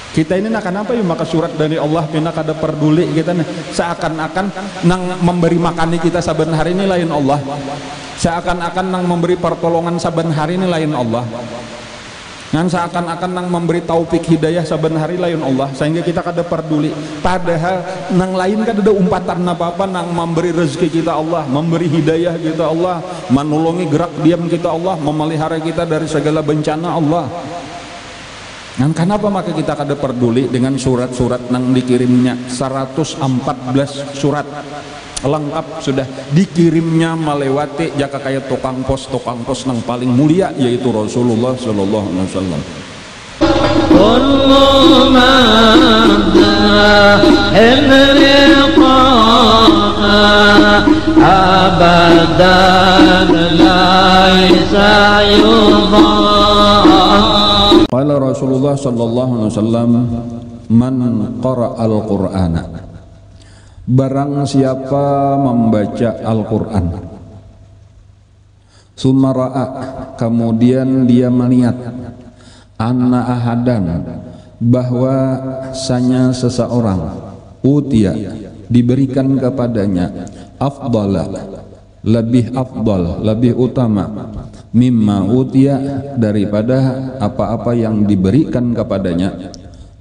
Kita ini nak kenapa ya maka surat dari Allah pina kada peduli kita nih, seakan-akan nang memberi makani kita saben hari ini lain Allah, seakan-akan nang memberi pertolongan saben hari ini lain Allah, ngan seakan-akan nang memberi taufik hidayah saben hari lain Allah, sehingga kita kada peduli. Padahal nang lain kada ada umpatan apa-apa, nang memberi rezeki kita Allah, memberi hidayah kita Allah, menolongi gerak diam kita Allah, memelihara kita dari segala bencana Allah. Dan kenapa maka kita kada peduli dengan surat-surat nang dikirimnya 114 surat lengkap sudah dikirimnya melewati jaka kayak tukang pos nang paling mulia yaitu Rasulullah sallallahu alaihi wasallam. Kullu ma abadan laisa Qala Rasulullah sallallahu alaihi wasallam, man qara'al Qur'ana, barang siapa membaca Al-Qur'an, summa ra'a, kemudian dia melihat, anna ahadan, bahwa sanya seseorang, utia, diberikan kepadanya, afdala, lebih afdal, lebih utama, mimma utia, daripada apa-apa yang diberikan kepadanya,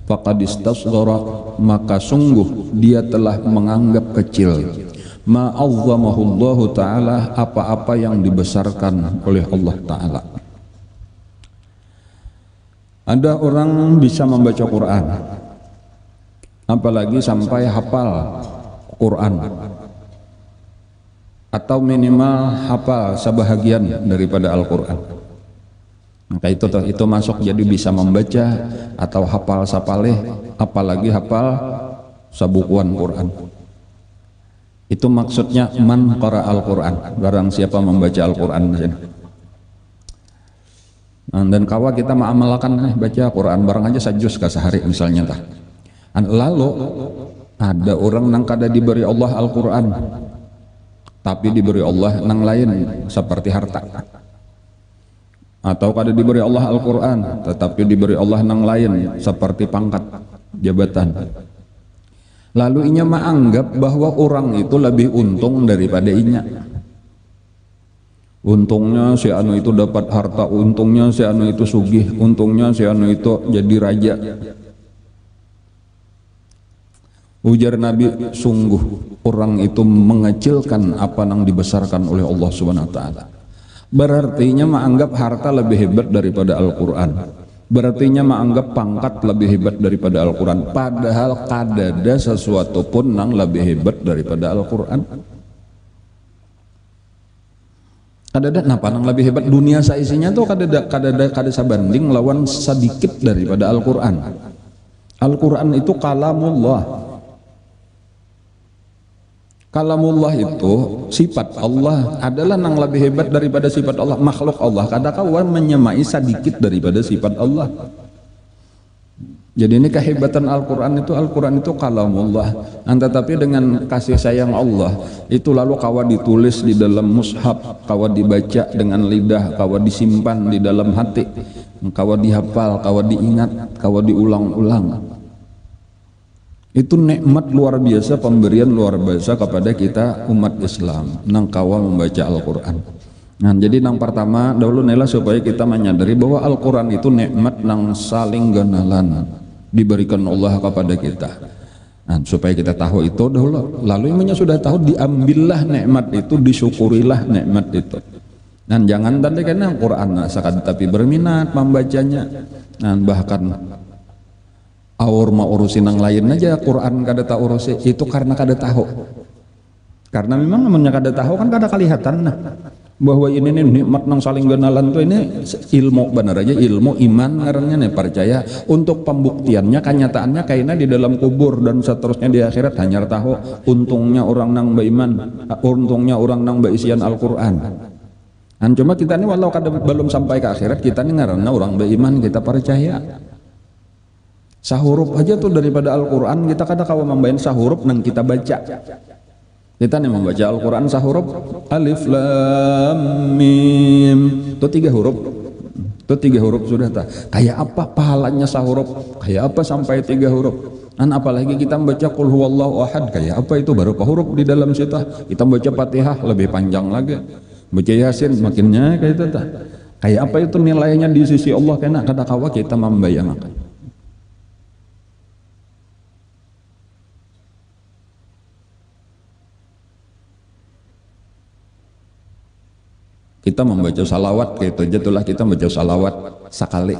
faqad istasghara, maka sungguh dia telah menganggap kecil, ma azzamahullahu ta'ala, apa-apa yang dibesarkan oleh Allah ta'ala. Ada orang bisa membaca Quran, apalagi sampai hafal Quran, atau minimal hafal sebahagian daripada Al-Quran. Maka itu masuk jadi bisa membaca atau hafal sapaleh, apalagi hafal sabukuan Quran. Itu maksudnya man qara Al-Quran, barang siapa membaca Al-Quran. Dan kawa kita mengamalkan baca Quran barang aja sajus ke sehari misalnya tah. Lalu ada orang nang kada diberi Allah Al-Quran, tapi diberi Allah nang lain seperti harta, atau kada diberi Allah Al-Quran tetapi diberi Allah nang lain seperti pangkat, jabatan. Lalu inya menganggap bahwa orang itu lebih untung daripada inya. Untungnya si anu itu dapat harta, untungnya si anu itu sugih, untungnya si anu itu jadi raja. Ujar Nabi, sungguh orang itu mengecilkan apa yang dibesarkan oleh Allah Subhanahu wa taala. Berartinya menganggap harta lebih hebat daripada Al-Qur'an. Berartinya menganggap pangkat lebih hebat daripada Al-Qur'an, padahal kadada sesuatu pun yang lebih hebat daripada Al-Qur'an. Kadada napa yang lebih hebat dunia saisinya tuh kada sabanding lawan sedikit daripada Al-Qur'an. Al-Qur'an itu kalamullah. Kalamullah itu sifat Allah, adalah yang lebih hebat daripada sifat Allah. Makhluk Allah kadang-kadang menyamai sedikit daripada sifat Allah. Jadi ini kehebatan Al-Quran itu kalamullah. Tetapi dengan kasih sayang Allah itu lalu kawa ditulis di dalam mushaf, kawa dibaca dengan lidah, kawa disimpan di dalam hati, kawa dihafal, kawa diingat, kawa diulang-ulang. Itu nikmat luar biasa, pemberian luar biasa kepada kita umat Islam nang kawa membaca Al-Quran. Nah, jadi yang pertama dahulu nela supaya kita menyadari bahwa Al-Quran itu nikmat nang saling ganalan diberikan Allah kepada kita. Nah, supaya kita tahu itu dahulu, lalu yang sudah tahu diambillah nikmat itu, disyukurilah nikmat itu. Dan jangan tanda karena Quran sekadar tapi berminat membacanya. Nah, bahkan aur mau urusin yang lain aja Quran kada tahu urusin itu karena kada tahu. Karena memang namanya kada tahu kan kada kelihatan nah. Bahwa ini nih nikmat nang saling genalan tuh ini ilmu benar aja, ilmu iman ngarannya nih percaya. Untuk pembuktiannya kenyataannya kayaknya di dalam kubur dan seterusnya di akhirat hanya tahu untungnya orang nang beriman, untungnya orang nang berisian Al-Quran. Dan cuma kita ini walau kada belum sampai ke akhirat, kita ini ngarannya orang beriman, kita percaya. Sahuruf aja tuh daripada Al-Quran kita kada kawa membain sahuruf nang kita baca. Kita nih membaca Al-Quran sahuruf alif lam mim itu 3 huruf. Itu 3 huruf sudah tak. Kayak apa pahalanya sahuruf? Kayak apa sampai 3 huruf? Dan apalagi kita membaca qul huwallahu ahad, kayak apa itu berapa huruf di dalam situ? Kita membaca Fatihah lebih panjang lagi. Baca Yasin makinnya kayak itu tak. Kayak apa itu nilainya di sisi Allah, kena kada kawa kita membayangkan. Kita membaca salawat kayak itu aja itulah, kita membaca salawat sekali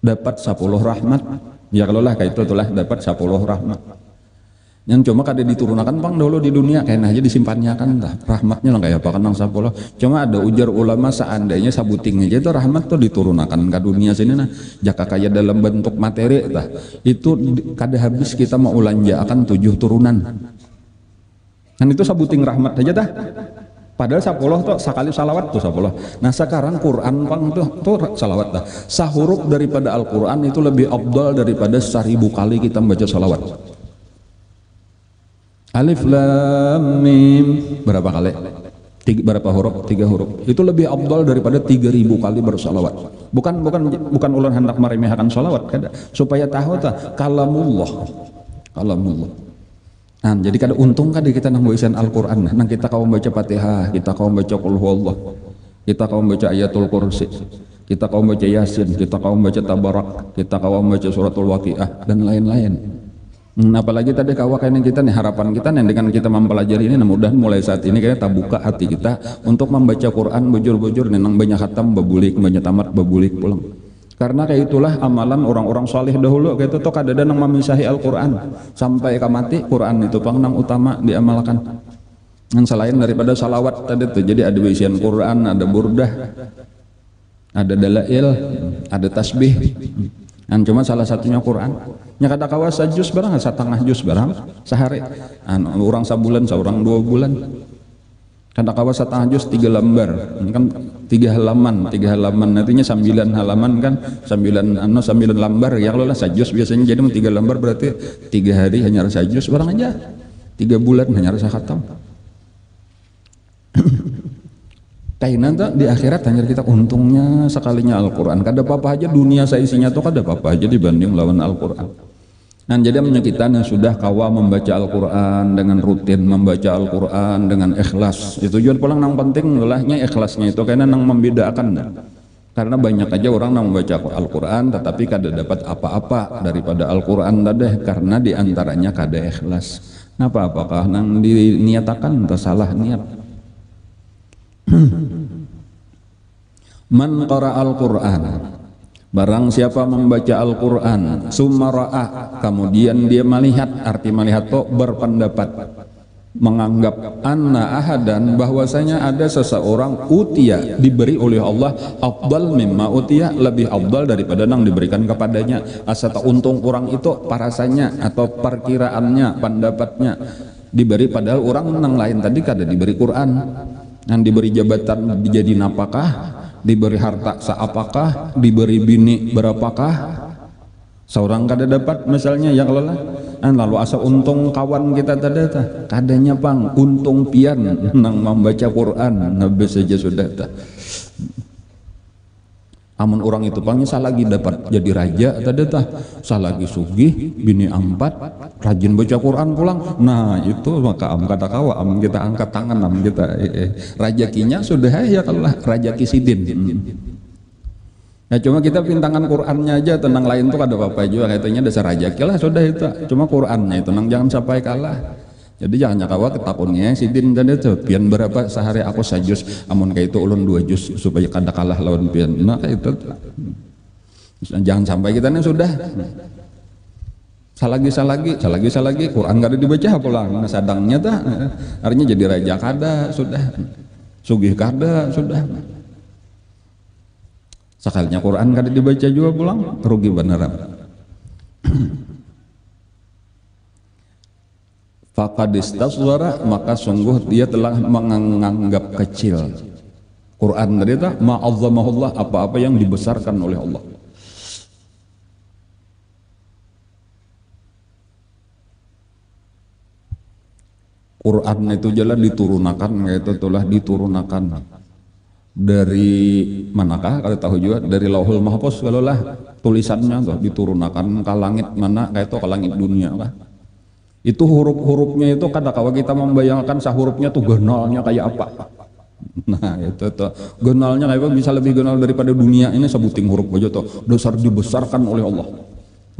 dapat 10 rahmat. Ya kalau lah kayak itu itulah dapat 10 rahmat. Yang cuma kada diturunkan pang dulu di dunia kayaknya aja disimpannya kan dah. Rahmatnya lah kayak apa kan nang 10. Cuma ada ujar ulama seandainya sabuting aja itu rahmat tuh diturunkan ke dunia sini nah. Jaka kayak dalam bentuk materi dah. Itu kada habis kita mau ulanja akan 7 turunan. Kan itu sabuting rahmat aja dah. Padahal 10 tuh sekali salawat tuh 10. Nah sekarang Quran pang tuh salawat dah. Sahuruf daripada Al-Quran itu lebih afdal daripada 1000 kali kita membaca salawat. Alif Lam Mim berapa kali? Berapa huruf? 3 huruf. Itu lebih afdal daripada 3000 kali bersalawat. Bukan ulah hendak meremehkan salawat kada. Supaya tahu tak kalamullah. Nah, jadi kada untung kada kita nang bacaan Al-Quran, nang kita kau membaca Fatihah, kita kau membaca Qul Huwallah, kita kau membaca Ayatul Kursi, kita kau membaca Yasin, kita kau membaca Tabarak, kita kau membaca Suratul Waqiah dan lain-lain. Apalagi tadi kawa kayaknya kita nih, harapan kita nih dengan kita mempelajari ini, mudah mulai saat ini kayaknya buka hati kita untuk membaca Quran bujur-bujur, nang banyak khatam babulik, banyak tamat babulik pulang. Karena kayak itulah amalan orang-orang saleh dahulu, kayak itu tuh kadada nang memisahi Al-Quran sampai mati. Quran itu pang nang utama diamalkan. Yang selain daripada salawat tadi tuh, jadi ada isian Quran, ada burdah, ada dalail, ada tasbih. Dan cuma salah satunya Quran. Nya kada kawas sajus barang, setengah jus barang sehari. Orang sebulan, seorang 2 bulan. Kada kawas setengah jus 3 lembar, kan 3 halaman, nantinya 9 halaman kan, 9 lembar ya kalau lah sajus biasanya, jadi 3 lembar berarti 3 hari hanya rasa jus barang aja, 3 bulan hanya rasa khatam. Kainan tuh di akhirat hanya kita untungnya sekalinya Al-Quran, kada apa-apa aja dunia seisinya tuh kada apa-apa aja dibanding lawan Al-Quran. Nah jadi kita yang sudah kawa membaca Al-Quran dengan rutin, membaca Al-Quran dengan ikhlas, itu juga pulang nang penting lelahnya ikhlasnya itu, karena nang membedakan. Karena banyak aja orang nang membaca Al-Quran tetapi kada dapat apa-apa daripada Al-Quran tadi, karena diantaranya kada ikhlas. Napa apakah nang diniatakan atau salah niat? Man qara Al-Quran, barang siapa membaca Al-Quran sumara'a, kemudian dia melihat, arti melihat itu berpendapat, menganggap anna ahadan, bahwasanya ada seseorang utia, diberi oleh Allah afdal mimma utia, lebih afdal daripada yang diberikan kepadanya. Asal untung orang itu parasanya atau perkiraannya, pendapatnya diberi, padahal orang yang lain tadi kada diberi Quran, yang diberi jabatan jadi napakah, diberi harta seapakah, diberi bini berapakah, seorang kada dapat misalnya yang lelah. Lalu asa untung kawan kita tadi kadanya pang untung pian nang membaca Quran nabi saja sudah ta. Amun orang itu pangnya lagi dapat jadi raja tadi tah, lagi sugih, bini 4, rajin baca Quran pulang. Nah itu maka kata kawa kita angkat tangan kita rajakinya sudah ya kalau rajaki sidin. Ya cuma kita pintangan Qurannya aja, tenang lain tuh ada apa-apa juga katanya dasar rajaki lah sudah itu. Cuma Qurannya itu nang jangan sampai kalah. Jadi jangan nyakawa ketakunnya sidin tadi tuh pian berapa sehari aku sajus, amun kayak itu ulun 2 juz supaya kada kalah lawan pian. Nah kayak itu jangan sampai kita nih sudah salagi Quran kada dibaca pulang. Nah sadangnya dah artinya jadi raja kada sudah, sugih kada sudah, sekalinya Quran kada dibaca juga pulang, rugi beneran. Faqad istasghara, maka sungguh dia telah menganggap kecil Quran tadi itu, ma'azzamahullah, apa-apa yang dibesarkan oleh Allah. Quran itu jelas diturunkan, yaitu telah diturunkan dari manakah kalau tahu juga dari Lauhul Mahfuz kalau lah tulisannya tuh diturunkan ke langit mana kayak itu ke langit dunia kah itu huruf-hurufnya itu kada kawa kita membayangkan hurufnya tuh genalnya kayak apa. Nah itu tuh genalnya kayak apa bisa lebih genal daripada dunia ini sebuting huruf aja tuh dasar dibesarkan oleh Allah.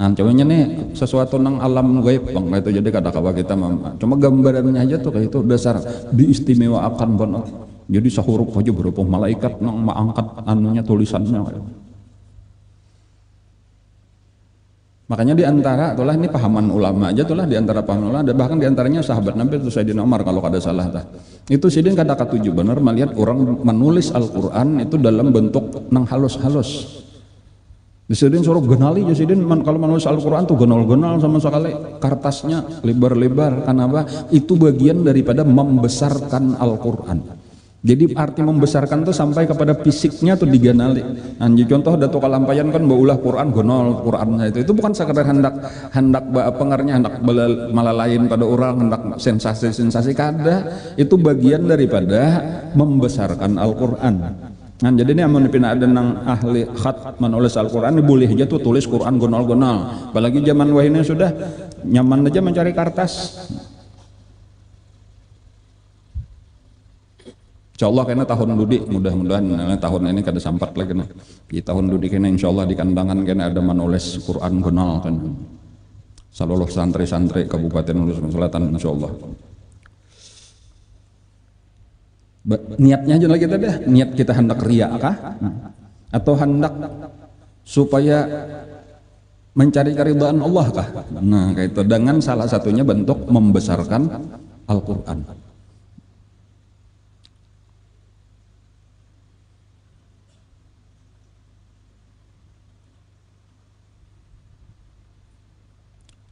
Nah cumanya nih sesuatu nang alam gaib bang itu jadi kada kawa kita cuma gambarannya aja tuh kayak itu dasar diistimewakan banget. Jadi sahuruf aja berupa malaikat nang angkat anunya tulisannya. Makanya diantara itulah ini pahaman ulama aja itulah diantara pahaman ulama bahkan diantaranya sahabat Nabi itu Sayyidina Umar kalau kada salah tah. Itu sidin kata ketujuh benar melihat orang menulis Al-Qur'an itu dalam bentuk nang halus-halus. Disidin suruh genali sidin kalau menulis Al-Qur'an tuh genal-genal sama sekali kertasnya lebar-lebar kenapa? Itu bagian daripada membesarkan Al-Qur'an. Jadi arti membesarkan tuh sampai kepada fisiknya tuh diganali. Anji contoh datuk kalampayan kan baulah Quran gonol Qurannya itu bukan sekadar hendak pengernya hendak malah lain pada orang hendak sensasi kada itu bagian daripada membesarkan Al-Qur'an. Nah jadi ini amun pina ada nang ahli khat menulis Al-Qur'an boleh aja tuh tulis Quran gonol-gonol. Apalagi zaman wahine sudah nyaman aja mencari kertas. Insyaallah kena tahun dudi mudah-mudahan tahun ini kada sampat lagi nih. Di tahun dudi kena insyaallah di kandangan kena ada menulis Quran genal kan. Seluruh santri-santri Kabupaten Nusa Selatan insyaallah. Niatnya aja lagi kita deh, niat kita hendak riya kah? Atau hendak supaya mencari keridhaan Allah kah? Nah, kayak itu dengan salah satunya bentuk membesarkan Al-Qur'an.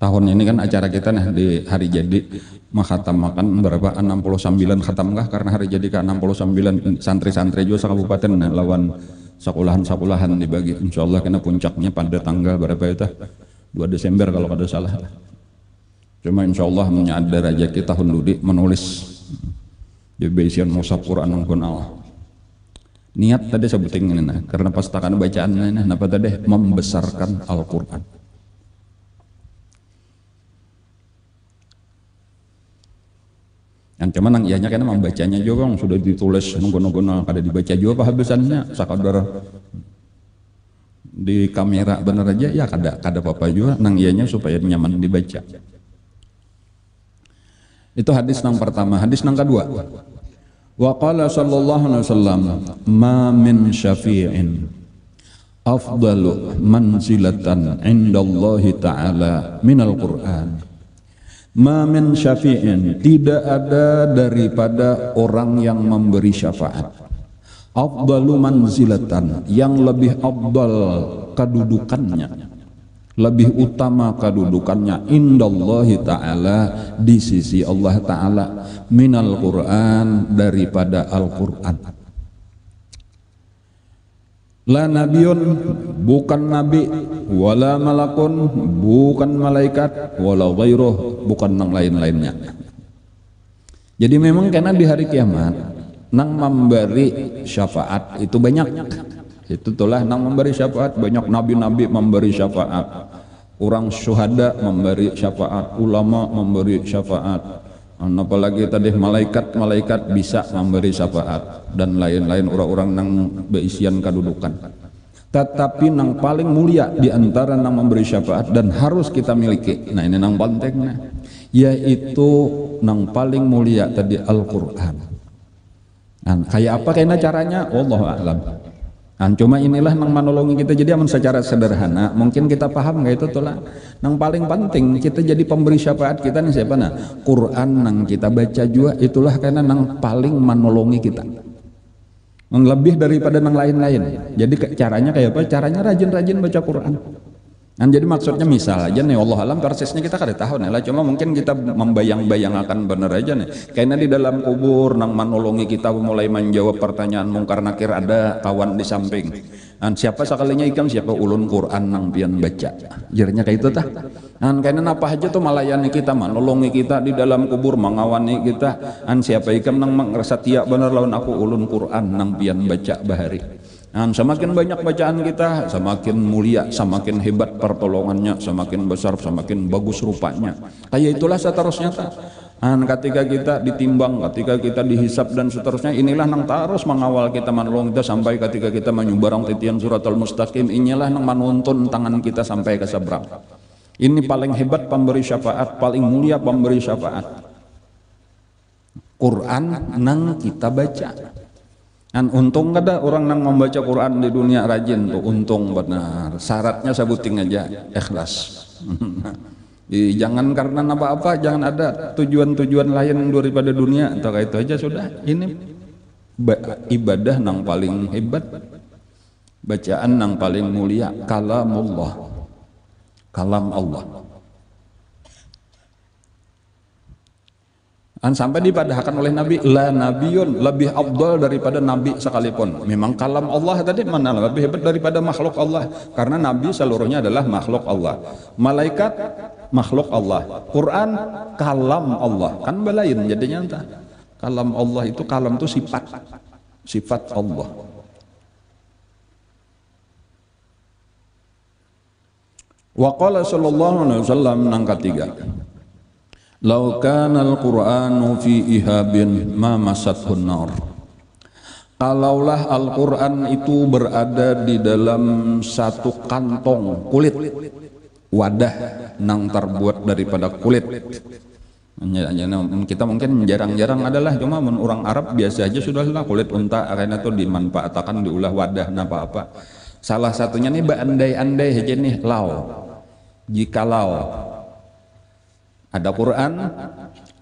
Tahun ini kan acara kita nih di hari jadi mengkhatamakan berapa 69 khatam kah karena hari jadi ke 69 santri-santri juga kabupaten nah, lawan sekolahan-sekolahan dibagi insyaallah kena puncaknya pada tanggal berapa itu 2 Desember kalau kada salah. Cuma insyaallah ada rezeki tahun dudi menulis di basian mushaf Quran yang kunal. Niat tadi sebutin ini nah karena pas takan bacaannya nah napa tadi membesarkan Al-Qur'an. Yang cuman nang ianya kan membacanya juga bang sudah ditulis nunggu-nunggu kada dibaca juga habisannya sakadar di kamera bener aja ya kada apa-apa juga nang ianya supaya nyaman dibaca. Itu hadis nang pertama. Hadis nang kedua. Wa qala sallallahu alaihi wasallam ma min syafi'in afdalu manzilatan indallahi ta'ala minal Qur'an. Ma min syafi'in tidak ada daripada orang yang memberi syafaat afdalu manzilatan yang lebih afdal kedudukannya lebih utama kedudukannya indallahi ta'ala di sisi Allah ta'ala minal Qur'an daripada Al-Qur'an. La nabiyun bukan nabi wala malakun bukan malaikat wala ghairuh bukan nang lain-lainnya. Jadi memang karena di hari kiamat nang memberi syafaat itu banyak. Itu itulah nang memberi syafaat banyak nabi-nabi memberi syafaat. Orang syuhada memberi syafaat, ulama memberi syafaat. Apalagi tadi malaikat bisa memberi syafaat dan lain-lain orang-orang nang beisian kedudukan. Tetapi nang paling mulia di antara nang memberi syafaat dan harus kita miliki. Nah ini nang pentingnya yaitu nang paling mulia tadi Al-Qur'an. Nah, kayak apa kayaknya caranya? Wallahu a'lam. Nah, cuma inilah nang menolongi kita jadi aman secara sederhana mungkin kita paham nggak itu tuh lah nang paling penting kita jadi pemberi syafaat kita nih siapa nah Quran nang kita baca juga itulah karena nang paling menolongi kita lebih daripada nang lain-lain. Jadi caranya kayak apa? Caranya rajin-rajin baca Quran. Nah, jadi maksudnya misal aja nih Allah alam persisnya kita kada tahu nih lah cuma mungkin kita membayang-bayangkan bener aja nih karena di dalam kubur nang menolongi kita mulai menjawab pertanyaan mungkar nakir ada kawan di samping Siapa sakalinya ikam siapa ulun Quran nang pian baca. Jirnya kayak itu tah. Kayaknya apa aja tuh malayani kita, nolongi kita di dalam kubur, mengawani kita. Siapa ikam nang setia bener lawan aku ulun Quran nang pian baca bahari. Semakin banyak bacaan kita, semakin mulia, semakin hebat pertolongannya, semakin besar, semakin bagus rupanya. Kayak itulah seterusnya. Ketika kita ditimbang, ketika kita dihisap dan seterusnya, inilah nang terus mengawal kita, menolong kita sampai ketika kita menyubarang titian suratul mustaqim, inilah nang menuntun tangan kita sampai ke seberang. Ini paling hebat pemberi syafaat, paling mulia pemberi syafaat. Quran nang kita baca. Untung kada orang nang membaca Quran di dunia rajin tuh, untung benar. Syaratnya sebuting aja, ikhlas. Jangan karena apa-apa, jangan ada tujuan-tujuan lain daripada dunia, atau itu aja sudah. Ini ibadah nang paling hebat, bacaan nang paling mulia, kalamullah, kalam Allah. Sampai dipadahkan oleh Nabi, la nabiyun lebih afdal daripada Nabi sekalipun. Memang kalam Allah tadi mana lebih hebat daripada makhluk Allah, karena Nabi seluruhnya adalah makhluk Allah. Malaikat makhluk Allah, Quran kalam Allah, kan belain jadinya entah. Kalam Allah itu, kalam itu sifat Allah. Wa qala sallallahu alaihi wasallam nang ketiga, lau kana al-Qur'anu fi ihabin ma masathun nar. Kalaulah Al-Qur'an itu berada di dalam satu kantong kulit, wadah nang terbuat daripada kulit. Kita mungkin jarang-jarang adalah, cuma orang Arab biasa aja sudahlah kulit unta karena itu dimanfaatkan diulah wadah apa-apa. Salah satunya nih andai-andai aja nih, jikalau ada Quran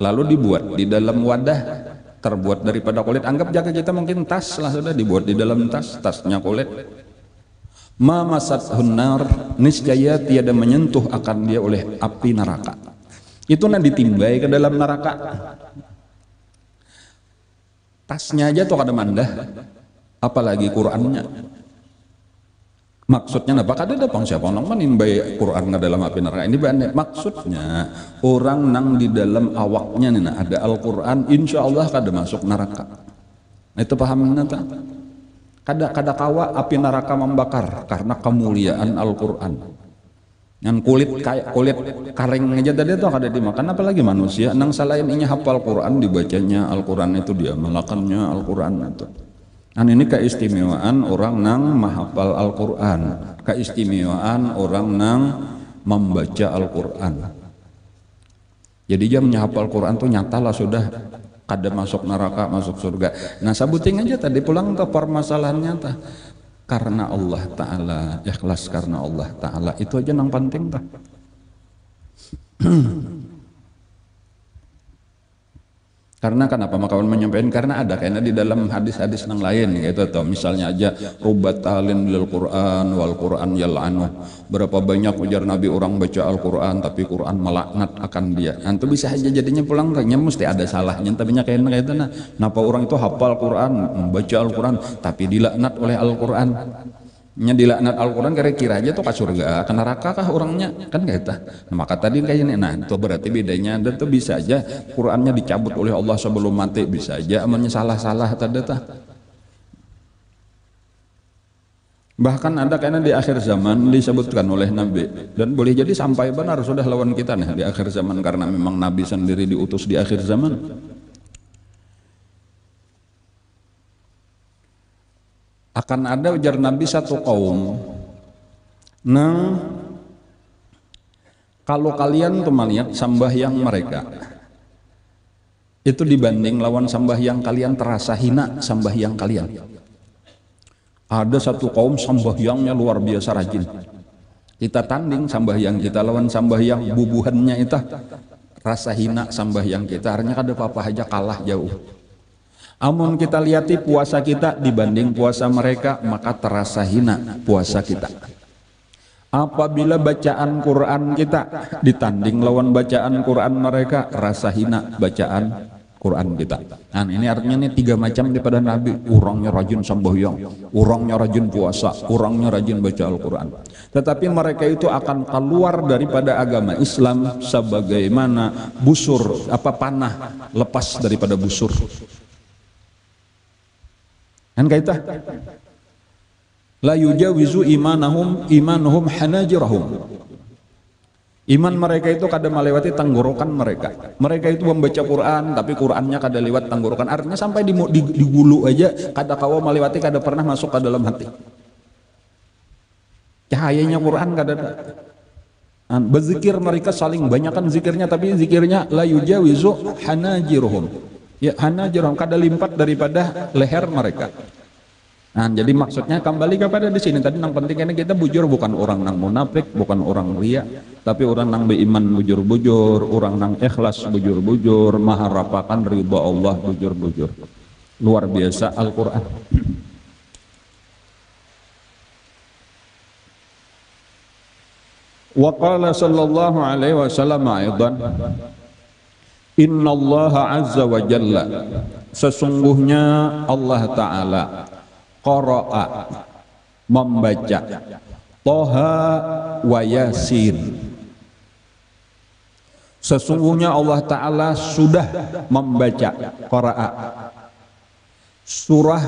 lalu dibuat di dalam wadah terbuat daripada kulit, anggap jaga kita mungkin tas lah, sudah dibuat di dalam tasnya kulit. Ma masathun nar, niscaya tiada menyentuh akan dia oleh api neraka. Itu nanti ditimbai ke dalam neraka. Tasnya aja tuh kada mandah, apalagi Qurannya. Maksudnya apa? Kada ada siapa nang menimbai Quran ke dalam api neraka. Ini maksudnya orang nang di dalam awaknya nih ada Al-Quran, insya Allah kada masuk neraka. Itu paham nata? Kada kawa api neraka membakar karena kemuliaan Al-Quran. Yang kulit karing aja tadi itu kada dimakan, apalagi manusia nang selain ini hafal Quran, dibacanya Al-Quran itu, dia melakannya Al-Quran itu. Ini keistimewaan orang nang menghafal Al-Quran, keistimewaan orang nang membaca Al-Quran. Jadi dia menghafal Al-Quran tuh nyatalah sudah kada masuk neraka, masuk surga. Nah sabuting aja tadi pulang tuh permasalahannya tuh, karena Allah Ta'ala, ikhlas karena Allah Ta'ala, itu aja nang penting tuh. Karena kenapa makawan menyampaikan, karena ada kayaknya di dalam hadis-hadis yang lain gitu tuh, misalnya aja rubat talin lil Quran wal Quran yal'anu, berapa banyak ujar Nabi orang baca Al-Quran tapi Quran melaknat akan dia. Itu bisa aja jadinya pulang kayaknya mesti ada salahnya, tapi kayaknya kayak itu nah, kenapa orang itu hafal Quran, baca Al-Quran tapi dilaknat oleh Al-Quran. Dilaknat Al-Quran kira-kira aja tuh ke surga, ke neraka kah orangnya, kan kayak itu. Nah, maka tadi kayaknya, nah itu berarti bedanya, dan tuh bisa aja Qurannya dicabut oleh Allah sebelum mati, bisa aja amalnya salah-salah tadi tuh. Bahkan ada kayaknya di akhir zaman disebutkan oleh Nabi, dan boleh jadi sampai benar sudah lawan kita nih di akhir zaman, karena memang Nabi sendiri diutus di akhir zaman. Akan ada ujar Nabi satu kaum, nah kalau kalian tuh melihat sambahyang mereka itu dibanding lawan sambahyang kalian terasa hina sambahyang kalian. Ada satu kaum sambahyangnya luar biasa rajin, kita tanding sambahyang kita lawan sambahyang bubuhannya itu, rasa hina sambahyang kita, artinya kada apa-apa aja kalah jauh. Amun kita lihati puasa kita dibanding puasa mereka, maka terasa hina puasa kita. Apabila bacaan Quran kita ditanding lawan bacaan Quran mereka, rasa hina bacaan Quran kita. Nah, ini artinya nih 3 macam daripada Nabi. Orangnya rajin sembahyang, orangnya rajin puasa, orangnya rajin baca Al-Quran. Tetapi mereka itu akan keluar daripada agama Islam sebagaimana busur, panah lepas daripada busur. Kan kaita? La yujawizu imanuhum hanajirahum. Iman mereka itu kada melewati tenggorokan mereka. Mereka itu membaca Quran, tapi Qurannya kada lewat tenggorokan. Artinya sampai di gulu aja, kada kawa melewati, kada pernah masuk ke dalam hati. Cahayanya Quran kada ada. Berzikir mereka saling banyakkan zikirnya, tapi zikirnya la yujawizu hanajiruhum. Ya, hanajiruhum kada limpat daripada leher mereka. Nah, jadi maksudnya kembali kepada di sini tadi yang penting ini kita bujur, bukan orang nang munafik, bukan orang ria, tapi orang nang beriman bujur-bujur, orang nang ikhlas bujur-bujur, mengharapkan ridha Allah bujur-bujur. Luar biasa Al-Qur'an. Wa qala sallallahu alaihi wasallam aidan, innallaha azza wa jalla, sesungguhnya Allah taala qara'a, membaca, Toha wa Yasin. Sesungguhnya Allah Ta'ala sudah membaca, qara'a, surah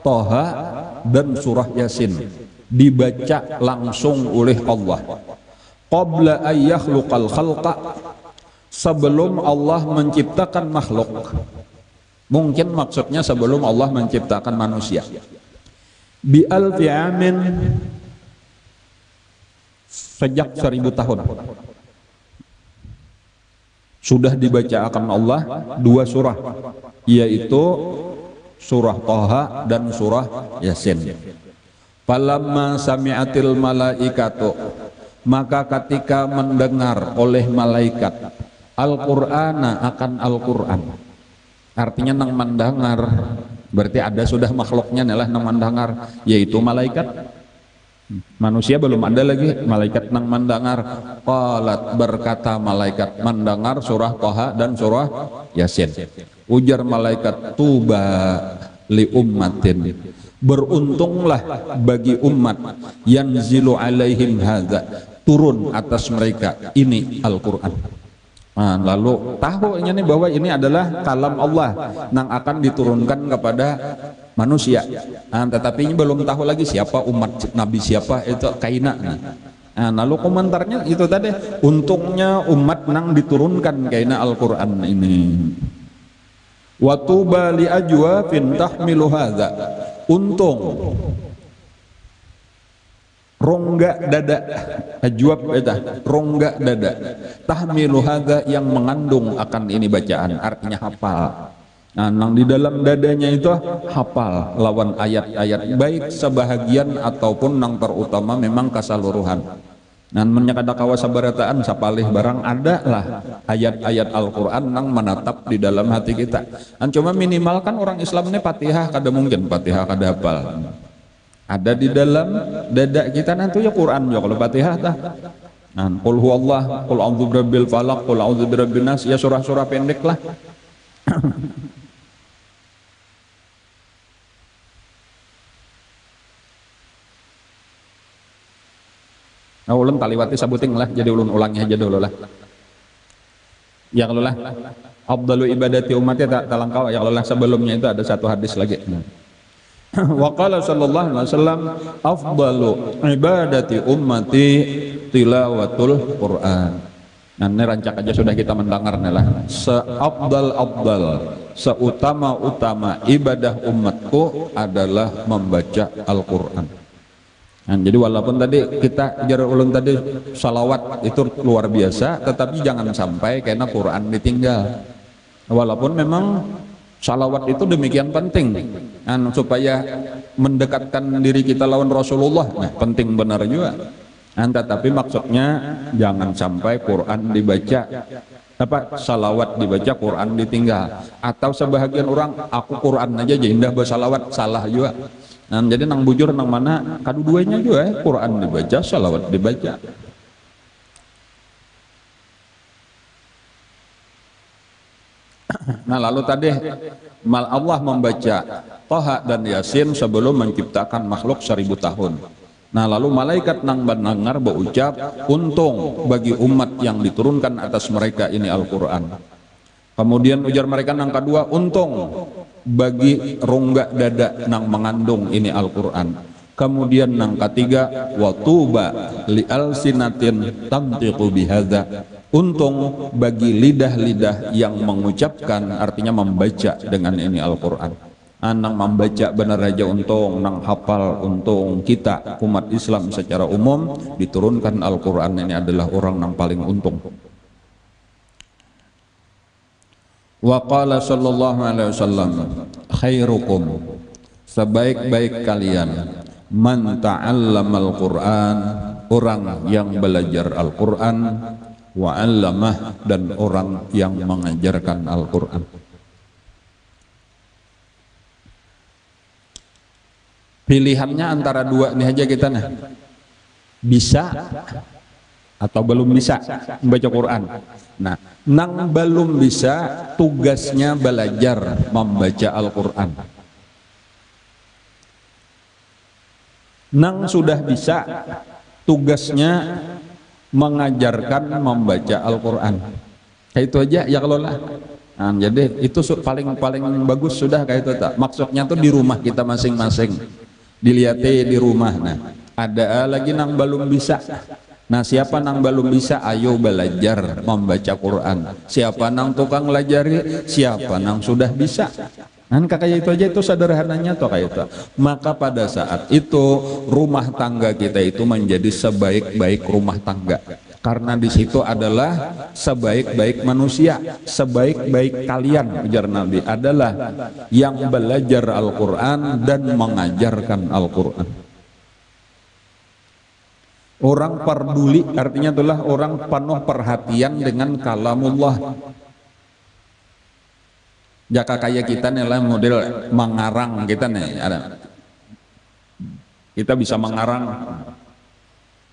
Toha dan surah Yasin, dibaca langsung oleh Allah qabla an yakhluqal khalqa, sebelum Allah menciptakan makhluk. Mungkin maksudnya sebelum Allah menciptakan manusia. Bi alfi amin, sejak 1000 tahun sudah dibacakan Allah 2 surah, yaitu surah Toha dan surah Yasin. Falamma sami'atil malaikatu, maka ketika mendengar oleh malaikat Al-Qur'ana, akan Al-Qur'an, artinya nang mendengar, berarti ada sudah makhluknya adalah nang mendengar, yaitu malaikat. Manusia belum ada lagi, malaikat nang mendengar. Qalat, berkata malaikat mendengar surah Toha dan surah Yasin. Ujar malaikat, tuba li ummatin, beruntunglah bagi umat, yanzilu alaihim hadza, turun atas mereka ini Al-Qur'an. Nah, lalu tahunya nih bahwa ini adalah kalam Allah yang akan diturunkan kepada manusia. Nah, tetapi ini belum tahu lagi siapa umat Nabi, siapa itu kaina. Nah, lalu komentarnya itu tadi, untungnya umat nang diturunkan kaina Al-Qur'an ini. Wa tuba li ajwafin tahmilu hadza, untung rongga dada, ajwab itu rongga dada, tahmilu hadza, yang mengandung akan ini bacaan, artinya hafal. Nah, nang di dalam dadanya itu hafal lawan ayat-ayat, baik sebahagian ataupun nang terutama memang keseluruhan. Nah, menyakada kawas sabarataan sapalih barang ada lah ayat-ayat Al-Qur'an nang menatap di dalam hati kita. Dan cuma minimalkan orang Islam ini Fatihah kada mungkin, Fatihah kada hafal. Ada di dalam dada kita nanti ya Quran ya, kalau Fatihah tah. Nah, qul huwallah, qul a'udzu birabbil falaq, qul a'udzu birabbin nas, ya surah-surah pendek lah. Nah, ulun taliwati sabuting lah, jadi ulun ulangi aja dulu lah. Ya kalau lah, afdalu ibadati umatnya tak langkau ya kalau lah, sebelumnya itu ada satu hadis lagi. Wa qala sallallahu alaihi wasallam, afdalu ibadati ummati tilawatul Quran. Nah, ini rancak aja sudah kita mendengar nih lah. Seabdal, seutama-utama ibadah umatku adalah membaca Al-Quran. Nah, jadi walaupun tadi kita jar ulun tadi salawat itu luar biasa, tetapi jangan sampai karena Quran ditinggal. Walaupun memang salawat itu demikian penting, supaya mendekatkan diri kita lawan Rasulullah, nah, penting benar juga. Tetapi maksudnya jangan sampai Quran dibaca, salawat dibaca, Quran ditinggal. Atau sebahagian orang, aku Quran aja indah bersalawat, salah juga. Nah, jadi nang bujur nang mana kadu-duanya juga, Quran dibaca, salawat dibaca. Nah lalu tadi Allah membaca Toha dan Yasin sebelum menciptakan makhluk 1000 tahun. Nah lalu malaikat nang mendengar berucap, untung bagi umat yang diturunkan atas mereka ini Al-Quran. Kemudian ujar mereka nang kedua, untung bagi rongga dada nang mengandung ini Al-Quran. Kemudian nang ketiga, watuba li alsinatin tantiqu bihadza, untung bagi lidah-lidah yang mengucapkan, artinya membaca dengan ini Al-Quran. Nang membaca benar aja untung, nang hafal untung. Kita umat Islam secara umum diturunkan Al-Quran ini adalah orang yang paling untung. Wa qala sallallahu alaihi wasallam, khairukum, sebaik-baik kalian, man ta'allamal Qur'an, orang yang belajar Al-Quran, wa 'allamah, dan orang yang mengajarkan Al-Quran. Pilihannya antara dua ini aja kita nah, bisa atau belum bisa membaca Quran. Nah, nang belum bisa tugasnya belajar membaca Al-Quran. Nang sudah bisa tugasnya mengajarkan membaca Al-Quran. Kayak itu aja ya kalau lah. Nah, jadi itu paling bagus sudah kayak itu tak. Maksudnya tuh di rumah kita masing-masing. Dilihatnya di rumah. Nah, ada lagi nang belum bisa. Nah, siapa nang belum bisa, ayo belajar membaca Quran. Siapa nang tukang ngelajari, siapa nang sudah bisa. Nah, kayak itu aja, itu sederhananya tuh kayak itu. Maka pada saat itu rumah tangga kita itu menjadi sebaik-baik rumah tangga. Karena di situ adalah sebaik-baik manusia, sebaik-baik kalian, ujar Nabi, adalah yang belajar Al-Quran dan mengajarkan Al-Quran. Orang peduli, artinya itulah orang penuh perhatian dengan kalamullah. Jaka kayak kita nih lah model mengarang kita nih, ada. Kita bisa mengarang.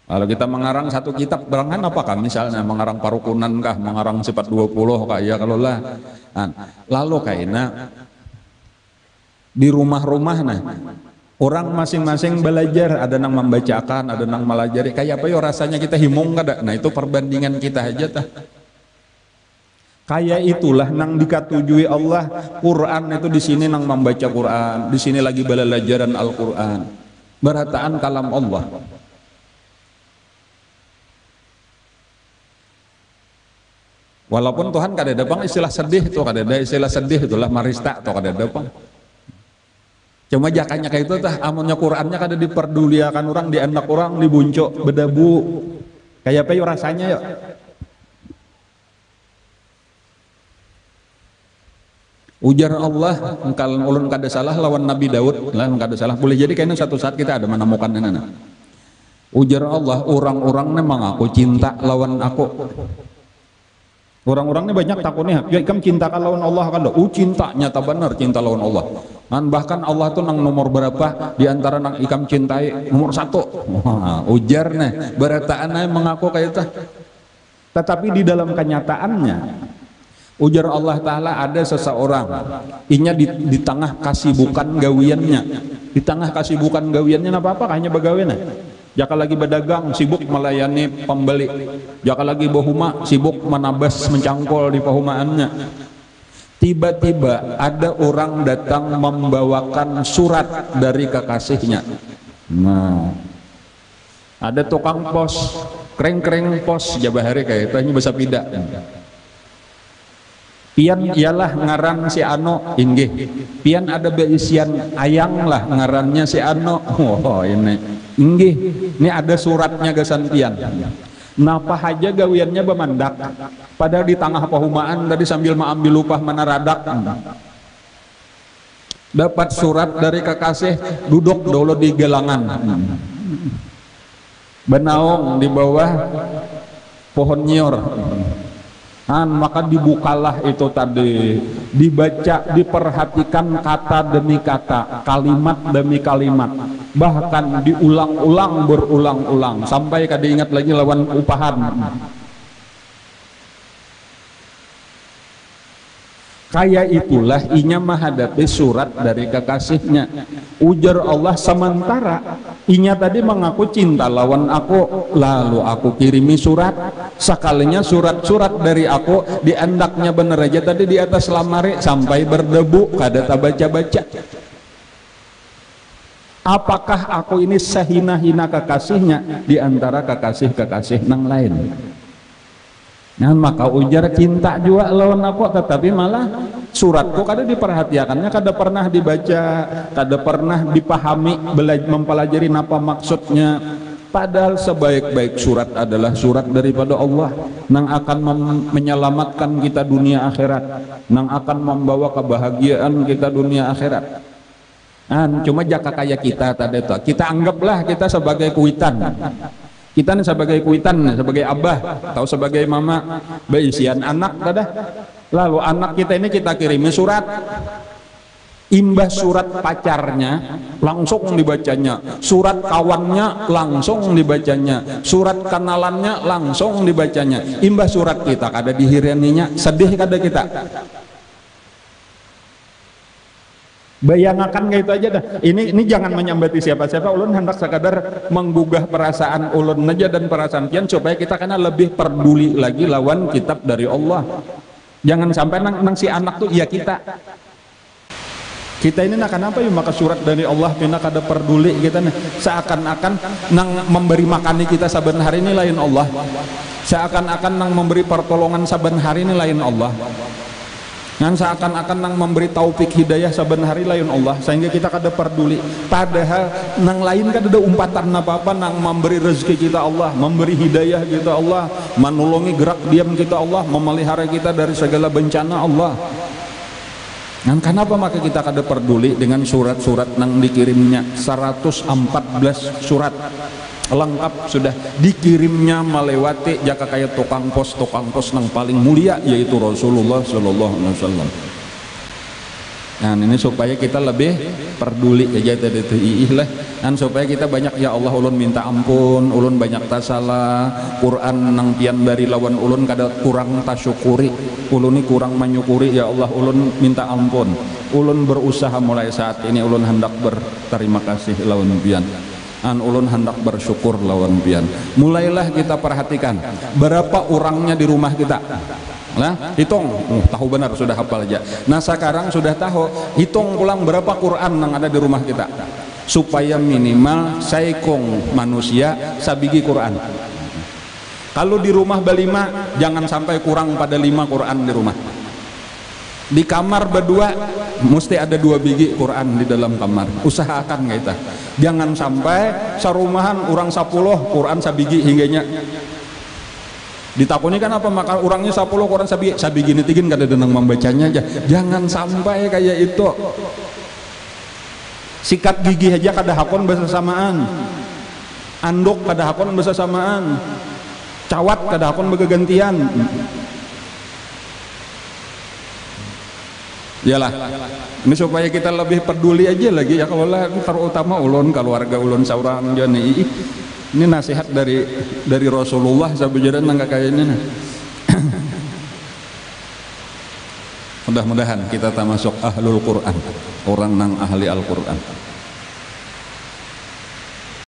Kalau kita mengarang satu kitab berangan apakah, misalnya mengarang Parukunan kah, mengarang Sifat 20 kah, ya kalau lah. Lalu kayaknya di rumah-rumah nah, orang masing-masing belajar, ada yang membacakan, ada yang melajari, kayak apa ya rasanya kita himung kada. Nah itu perbandingan kita aja tah. Kayak itulah nang dikatujui Allah, Quran itu di sini nang membaca Quran, di sini lagi belajaran Al-Quran, berataan kalam Allah. Walaupun Tuhan kada ada bang istilah sedih tuh, kada ada istilah sedih itulah marista tuh kada ada bang. Cuma jakanya kayak itu tah, amunnya Qurannya kada diperduliakan orang, di anak orang dibuncok bedabu. Kayak apa yuk rasanya yuk. Ujar Allah, kalau ulun kada salah lawan Nabi Daud, lah kada salah. Boleh jadi kayaknya satu saat kita ada menemukan ini. Ujar Allah, orang-orang memang aku cinta lawan aku. Orang-orang ini banyak takutnya, ya ikam cinta lawan Allah kan? Cinta nyata benar cinta lawan Allah. Dan bahkan Allah tuh nang nomor berapa di antara nang ikam cintai, nomor 1. Ujar nih, berataannya mengaku kayak itu. Tetapi di dalam kenyataannya, ujar Allah Ta'ala ada seseorang, inya di tengah kasibukan gawiannya, di tengah kasibukan gawiannya apa-apa hanya begawian. Jaka lagi berdagang sibuk melayani pembeli, jaka lagi bohuma sibuk menabas mencangkol di pahumaannya. Tiba-tiba ada orang datang membawakan surat dari kekasihnya. Nah, ada tukang pos, kering-kering pos jabahari kayak itu, hanya bahasa pida. Pian ialah ngaran si Ano, inggih. Pian ada beisian ayang lah ngarannya si Ano. Oh ini, inggih. Ini ada suratnya gasan pian. Napa haja gawiannya bemandak. Padahal di tengah pahumaan tadi sambil mengambil upah menaradak. Dapat surat dari kekasih, duduk dulu di gelangan. Benaung di bawah pohon nyior. Maka dibukalah itu tadi, dibaca, diperhatikan kata demi kata, kalimat demi kalimat, bahkan diulang-ulang berulang-ulang sampai kada ingat lagi lawan upahan. Kayak itulah inya menghadapi surat dari kekasihnya. Ujar Allah, sementara inya tadi mengaku cinta lawan aku, lalu aku kirimi surat. Sekalinya surat-surat dari aku diandaknya bener aja tadi di atas lamari sampai berdebu kada tak baca-baca. Apakah aku ini sehina-hina kekasihnya di antara kekasih-kekasih nang lain? Nah, maka ujar cinta juga lawan aku, tetapi malah suratku kada diperhatikannya, kada pernah dibaca, kada pernah dipahami, mempelajari apa maksudnya. Padahal sebaik-baik surat adalah surat daripada Allah, nang akan menyelamatkan kita dunia akhirat, nang akan membawa kebahagiaan kita dunia akhirat. Cuma jaka kayak kita tadi tuh, kita anggaplah kita sebagai kuitan. Kita nih sebagai kuitan, sebagai abah atau sebagai mama, beisian anak tada. Lalu anak kita ini kita kirimi surat, imbah surat pacarnya langsung dibacanya, surat kawannya langsung dibacanya, surat kenalannya langsung dibacanya. Imbah surat kita kada dihiraninya, sedih kada kita. Bayangkan kayak itu aja dah. Ini jangan menyambati siapa-siapa. Ulun hendak sekadar menggugah perasaan ulun aja dan perasaan pian supaya kita kena lebih peduli lagi lawan kitab dari Allah. Jangan sampai nang si anak tuh ya kita ini nak kenapa ya maka surat dari Allah pina kada peduli kita nih. Seakan-akan nang memberi makani kita saben hari ini lain Allah. Seakan-akan nang memberi pertolongan saben hari ini lain Allah. Yang seakan-akan nang memberi taufik hidayah saben hari lain Allah, sehingga kita kada peduli. Padahal nang lain kada ada umpatan apa-apa, nang memberi rezeki kita Allah, memberi hidayah kita Allah, menolongi gerak diam kita Allah, memelihara kita dari segala bencana Allah. Dan kenapa maka kita kada peduli dengan surat-surat nang dikirimnya 114 surat lengkap sudah dikirimnya melewati jaka kayak tukang pos nang paling mulia yaitu Rasulullah Shallallahu Alaihi Wasallam. Nah ini supaya kita lebih peduli aja tadi lah, dan supaya kita banyak ya Allah ulun minta ampun, ulun banyak tasalah, Quran nang pian dari lawan ulun kada kurang tasyukuri, ulun ini kurang menyukuri ya Allah, ulun minta ampun, ulun berusaha mulai saat ini ulun hendak berterima kasih lawan pian. Ulun hendak bersyukur lawan pian. Mulailah kita perhatikan berapa orangnya di rumah kita. Nah, hitung, tahu benar sudah hafal aja. Nah sekarang sudah tahu, hitung pulang berapa Quran yang ada di rumah kita, supaya minimal saikong manusia sabigi Quran. Kalau di rumah berlima, jangan sampai kurang pada 5 Quran di rumah. Di kamar berdua mesti ada 2 biji Quran di dalam kamar. Usahakan kita jangan sampai sarumahan orang 10 Quran sabigi hingganya. Ditakuni kan apa maka orangnya 10 Quran sabigi nitigin kada denang membacanya aja. Jangan sampai kayak itu. Sikat gigi aja kada hakon bersamaan, anduk kada hakon bersamaan, cawat kada hakon bergantian. Yalah, ini supaya kita lebih peduli aja lagi ya, kalau lah terutama ulun keluarga ulun seorang jani. Ini nasihat dari Rasulullah sabujana nang kayak ini. Mudah-mudahan kita termasuk ahlul Quran, orang nang ahli Al-Quran.